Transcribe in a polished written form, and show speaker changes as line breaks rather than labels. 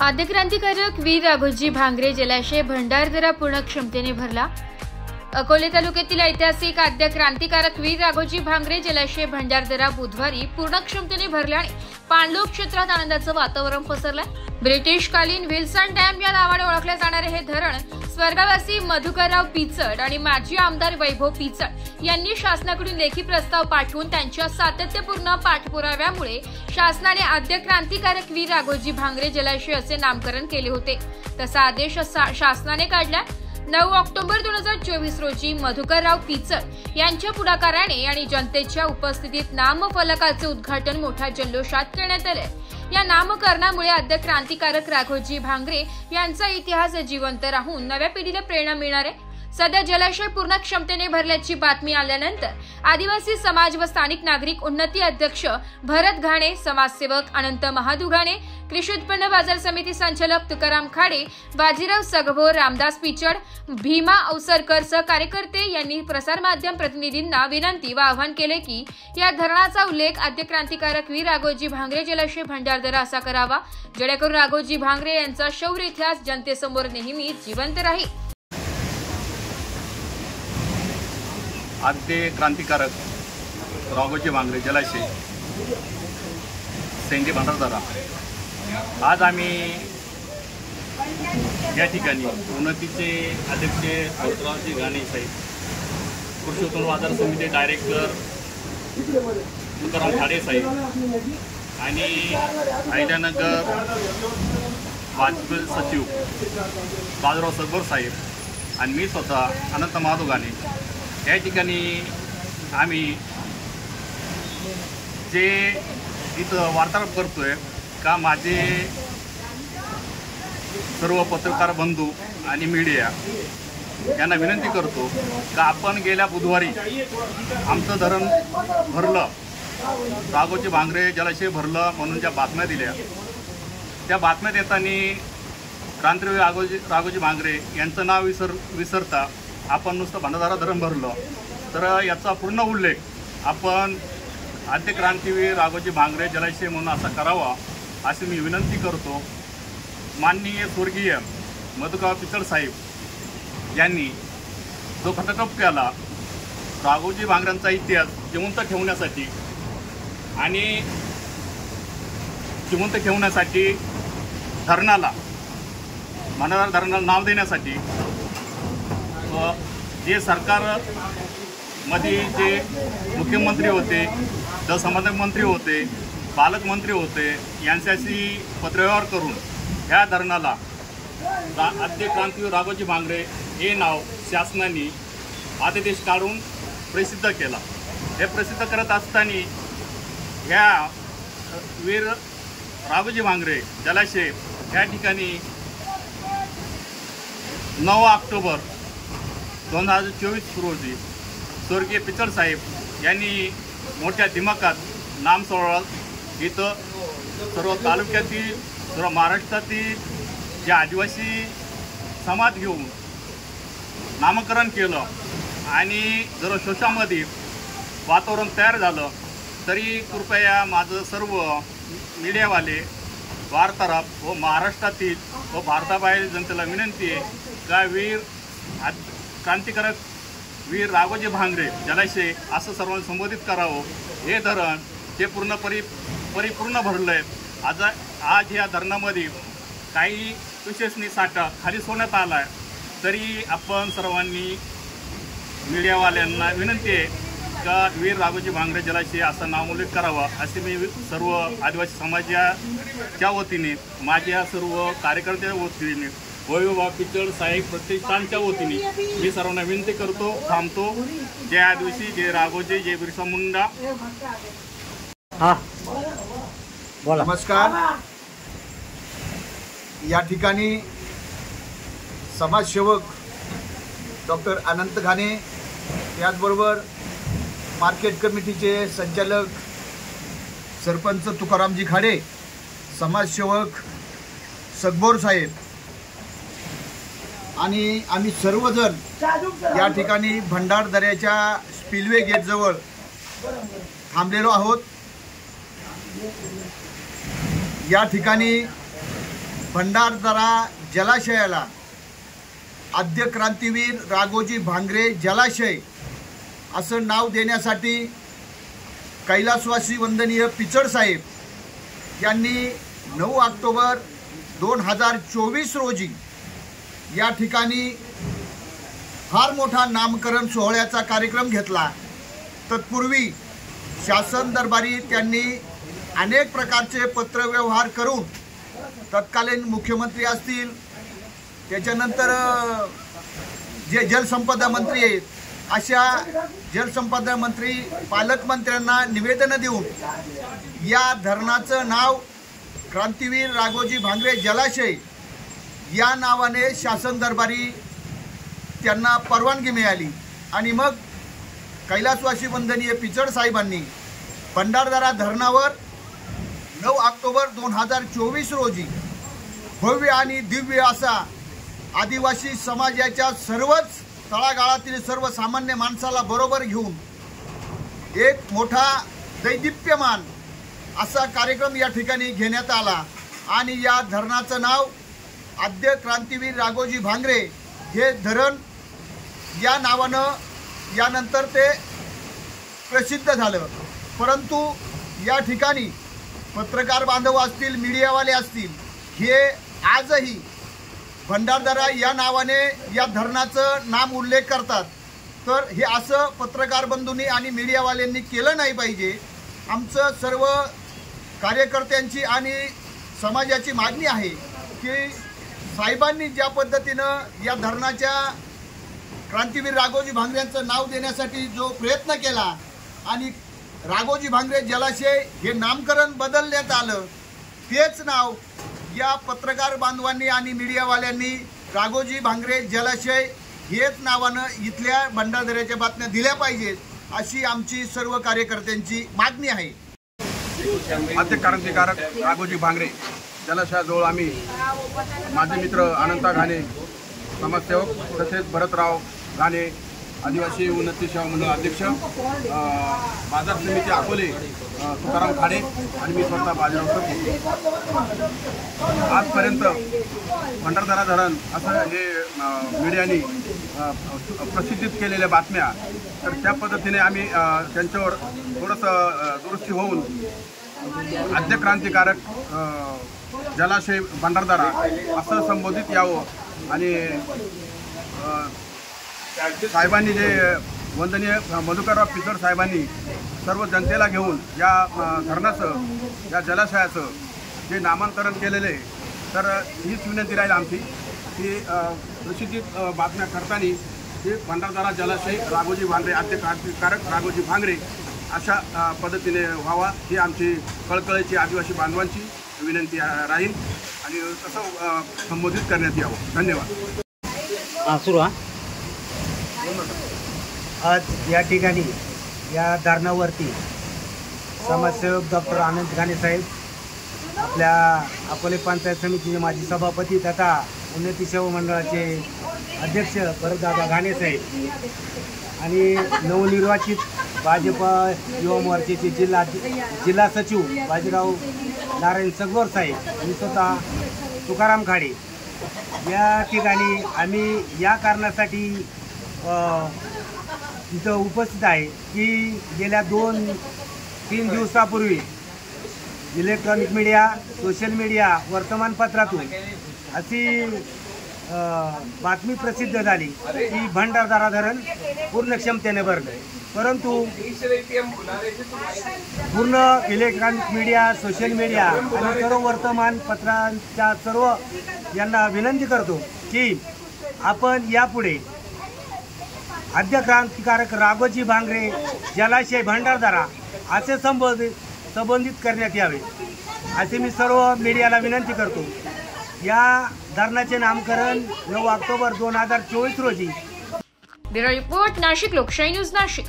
आद्य क्रांतिकारक वीर राघोजी भांगरे जलाशय भंडारदरा पूर्ण क्षमतेने भरला। अकोले तालुक्यातील ऐतिहासिक आद्य क्रांतिकारक वीर राघोजी भांगरे जलाशय भंडारदरा बुधवारी पूर्ण क्षमतेने भरल्याने पाणलोट क्षेत्रात आनंदाचं वातावरण पसरलंय। ब्रिटिशकालीन विल्सन डॅम या नावाने ओळखले जाणारे हे धरण स्वर्गवासी मधुकरराव पिचड आणि माजी आमदार वैभव पिचड यांनी शासनाकडून लेखी प्रस्ताव पाठवून त्यांच्या सातत्यपूर्ण पाठपुराव्यामुळे शासनाने आद्य क्रांतिकारक वीर राघोजी भांगरे जलाशय असे नामकरण केले होते। तसा आदेश शासनाने काढला। 9 ऑक्टोबर 2024 रोजी मधुकरराव पिचड यांच्या पुढाकाराने आणि जनतेच्या उपस्थितीत नामफलकाचे उद्घाटन मोठ्या जल्लोषात करण्यात आले। या नामकरणामुळे आद्य क्रांतिकारक राघोजी भांगरे यांचा इतिहास जिवंत राहून नव्या पिढीला प्रेरणा मिळणार आहे। सध्या जलाशय पूर्ण क्षमतेने भरल्याची बातमी आल्यानंतर आदिवासी समाज व स्थानिक नागरिक उन्नती अध्यक्ष भरत घाणे, समाजसेवक अनंत महादू घाणे, कृषी उत्पन्न बाजार समिती संचालक तुकाराम खाडे, बाजीराव सगभोर, रामदास पिचड, भीमा अवसरकर सह कार्यकर्ते यांनी प्रसारमाध्यम प्रतिनिधींना विनंती व आवाहन केले की या धरणाचा उल्लेख आद्य क्रांतिकारक वीर राघोजी भांगरे जलाशय भंडारदरा असा करावा, जेणेकरून राघोजी भांगरे यांचा शौर्य इतिहास जनतेसमोर नेहमी जिवंत राहील।
आद्य क्रांतिकारक राघोजी भांगरे जलाशय सेंडी भंडारदरा आज आम्ही या ठिकाणी उन्नतीचे अध्यक्ष भरतरावजी घाणे साहेब, कृषी उत्पन्न बाजार समिती डायरेक्टर तुकाराम खाडे साहेब आणि अहिल्यानगर भाजप सचिव बाजीराव सगभोर साहेब आणि मी स्वतः अनंत महादू घाणे या ठिकाणी आम्ही जे इथं वार्तालाप करतोय का माझे सर्व पत्रकार बंधू आणि मीडिया यांना विनंती करतो का आपण गेल्या बुधवारी आमचं धरण भरलं, राघोजी भांगरे जलाशय भरलं म्हणून ज्या बातम्या दिल्या त्या बातम्यात येताना क्रांतिवीर राघोजी भांगरे यांचं नाव विसरता आपण नुसतं भंडारदरा धरण भरलं, तर याचा पूर्ण उल्लेख आपण आद्य क्रांतिवीर राघोजी भांगरे जलाशय म्हणून असा करावा अशी मी विनंती करतो। माननीय स्वर्गीय मधुकरराव पिचड साहेब यांनी जो खटकप केला राघोजी भांगऱ्यांचा इतिहास जिवंत ठेवण्यासाठी आणि जिवंत ठेवण्यासाठी धरणाला भंडारदरा धरणाला नाव देण्यासाठी जे सरकारमध्ये जे मुख्यमंत्री होते, जलसंधारण मंत्री होते, पालकमंत्री होते यांच्याशी पत्रव्यवहार करून ह्या धरणाला आद्य क्रांतिवीर राघोजी भांगरे हे नाव शासनाने आदेश काढून प्रसिद्ध केला। हे प्रसिद्ध करत असताना ह्या वीर राघोजी भांगरे जलाशय या ठिकाणी 9 ऑक्टोबर 2024 रोजी स्वर्गीय पिचड साहेब यांनी मोठ्या दिमाखात नाम सोहळा इथं सर्व तालुक्यातील सर्व महाराष्ट्रातील जे आदिवासी समाज घेऊन नामकरण केलं आणि जर शोषामध्ये वातावरण तयार झालं तरी कृपया माझं सर्व मीडियावाले वार्ताहर व महाराष्ट्रातील व भारताबाहेर जनतेला विनंती आहे का क्रांतिकारक वीर राघोजी भांगरे जलाशय असं सर्वांना संबोधित करावं। हे धरण ते परिपूर्ण भरलं आहे। आज या धरणामध्ये काही विशेषणी साठा खाली सोडण्यात आला आहे, तरी आपण सर्वांनी मीडियावाल्यांना विनंती आहे का वीर राघोजी भांगरे जलाशय असा नामोल्लेख करावा असे मी सर्व आदिवासी समाजाच्या वतीने, माझ्या सर्व कार्यकर्त्यांच्या वतीने, वैभव पिचड साहेब प्रतिष्ठानच्या वतीने मी सर्वांना विनंती करतो, थांबतो। जय आदिवासी, जय राघोजी, जय बिरसा मुंडा।
नमस्कार। या ठिकाणी समाजसेवक डॉक्टर अनंत घाणे, त्याचबरोबर मार्केट कमिटीचे संचालक सरपंच तुकारामजी खाडे, समाजसेवक सगभोर साहेब आणि आम्ही सर्वजण या ठिकाणी भंडारदऱ्याच्या स्पिलवे गेटजवळ थांबलेलो आहोत। या ठिकाणी भंडारदरा जलाशयाला आद्य क्रांतीवीर राघोजी भांगरे जलाशय असं नाव देण्यासाठी कैलासवासी वंदनीय पिचड साहेब यांनी 9 ऑक्टोबर 2024 रोजी या ठिकाणी फार मोठा नामकरण सोहळ्याचा कार्यक्रम घेतला। तत्पूर्वी शासन दरबारी त्यांनी अनेक प्रकारचे पत्रव्यवहार करून तत्कालीन मुख्यमंत्री असतील, त्याच्यानंतर जे जलसंपदा मंत्री आहेत अशा जलसंपदा मंत्री पालकमंत्र्यांना निवेदन देऊन या धरणाचं नाव क्रांतीवीर राघोजी भांगरे जलाशय या नावाने शासन दरबारी त्यांना परवानगी मिळाली आणि मग कैलासवासी वंदनीय पिचड साहेबांनी भंडारदरा धरणावर 9 ऑक्टोबर 2024 रोजी भव्य आणि दिव्य असा आदिवासी समाजाच्या सर्वच तळागाळातील सर्वसामान्य माणसाला बरोबर घेऊन एक मोठा दैदिप्यमान असा कार्यक्रम या ठिकाणी घेण्यात आला आणि या धरणाचं नाव आद्य क्रांतीवीर राघोजी भांगरे हे धरण या नावानं यानंतर ते प्रसिद्ध झालं। परंतु या ठिकाणी पत्रकार बांधव असतील, मीडियावाले असतील, हे आजही भंडारदरा या नावाने या धरणाचं नाम उल्लेख करतात। तर हे असं पत्रकार बंधूंनी आणि मीडियावाल्यांनी केलं नाही पाहिजे। आमचं सर्व कार्यकर्त्यांची आणि समाजाची मागणी आहे की साहेबांनी ज्या पद्धतीनं या धरणाच्या क्रांतीवीर राघोजी भांगरेंचं नाव देण्यासाठी जो प्रयत्न केला आणि राघोजी भांगरे जलाशय हे नामकरण बदलण्यात आलं, तेच नाव या पत्रकार बांधवांनी आणि मीडियावाल्यांनी राघोजी भांगरे जलाशय हेच नावानं इथल्या भंडारदऱ्याच्या बातम्या दिल्या पाहिजेत अशी आमची सर्व कार्यकर्त्यांची मागणी आहे।
आद्य क्रांतिकारक राघोजी भांगरे जलाशयाजवळ आम्ही माझे मित्र अनंता घाणे, समाजसेवक तसेच भरतराव घाणे, आदिवासी उन्नती सेवा मंडळ अध्यक्ष, बाजार समिती अकोले तुकाराम खाडे आणि मी स्वतः बाजीराव सर आजपर्यंत भंडारदरा धरण असं हे मीडियाने प्रसिद्धित केलेल्या बातम्या, तर त्या पद्धतीने आम्ही त्यांच्यावर थोडंसं दुरुस्ती होऊन आद्य क्रांतिकारक जलाशय भंडारदरा असं संबोधित यावं आणि साहेबांनी जे वंदनीय मधुकरराव पिचड साहेबांनी सर्व जनतेला घेऊन या धरणाचं, या जलाशयाचं जे नामांकरण केलेले, तर हीच विनंती राहील आमची की प्रसिद्धीत बातम्या करताना हे भंडारदरा जलाशय राघोजी भांगरे आद्य क्रांतिकारक राघोजी भांगरे अशा पद्धतीने व्हावा ही आमची कळकळीची आदिवासी बांधवांची विनंती राहील आणि तसं संबोधित करण्यात यावं। धन्यवाद।
सुरू आज या ठिकाणी या धरणावरती समाजसेवक डॉक्टर आनंद घाणे साहेब, आपल्या अकोले पंचायत समितीचे माजी सभापती तथा उन्नती सेवा मंडळाचे अध्यक्ष भरतदादा घाणे साहेब आणि नवनिर्वाचित भाजप युवा मोर्चाचे जिल्हा सचिव बाजीराव नारायण सगवर साहेब आणि स्वतः तुकाराम खाडे या ठिकाणी आम्ही या कारणासाठी इथं उपस्थित आहे की गेल्या 2-3 दिवसापूर्वी इलेक्ट्रॉनिक मीडिया, सोशल मीडिया, वर्तमानपत्रातून अशी बातमी प्रसिद्ध झाली की भंडारदरा धरण पूर्ण क्षमतेने भरलं, परंतु पूर्ण इलेक्ट्रॉनिक मीडिया, सोशल मीडिया आणि सर्व वर्तमानपत्रांच्या सर्व यांना विनंती करतो की आपण यापुढे आद्य क्रांतिकारक राघोजी भांगरे जलाशय भंडारदरा असे संबोधित करण्यात यावे असे मी सर्व मीडियाला विनंती करतो। या धरणाचे नामकरण 9 ऑक्टोबर 2024 रोजी।
ब्युरो रिपोर्ट, नाशिक लोकशाही न्यूज, नाशिक।